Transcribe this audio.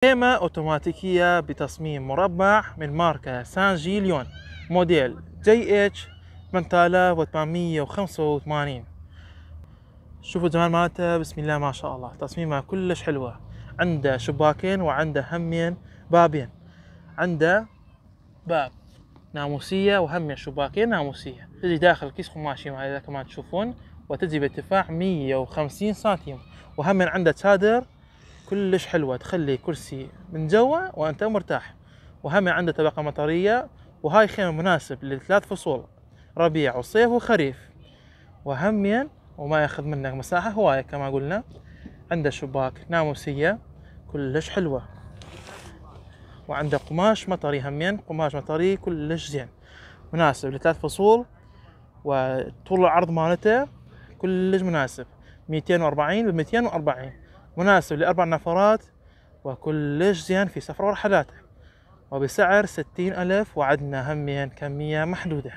خيمة أوتوماتيكية بتصميم مربع من ماركة سانجي ليون، موديل JH 8885. شوفوا الجمال مالته، بسم الله ما شاء الله، تصميمها كلش حلوة. عنده شباكين وعنده همين بابين، عنده باب ناموسية وهمين شباكين ناموسية. تجي داخل كيس قماشي هذا كما تشوفون، وتجي بارتفاع 150 سنتيم، وهمين عنده تشادر كلش حلوة تخلي كرسي من جوا وانت مرتاح، وهم عنده طبقة مطرية. وهاي خيمة مناسب لثلاث فصول، ربيع وصيف وخريف، وهمين وما ياخذ منك مساحة هواية. كما قلنا عنده شباك ناموسية كلش حلوة، وعنده قماش مطري، همين قماش مطري كلش زين، مناسب لثلاث فصول. وطول العرض مالته كلش مناسب، 240 ب 240، مناسب لأربع نفرات، وكلش زين في سفر ورحلات، وبسعر 60,000، وعدنا همين كمية محدودة.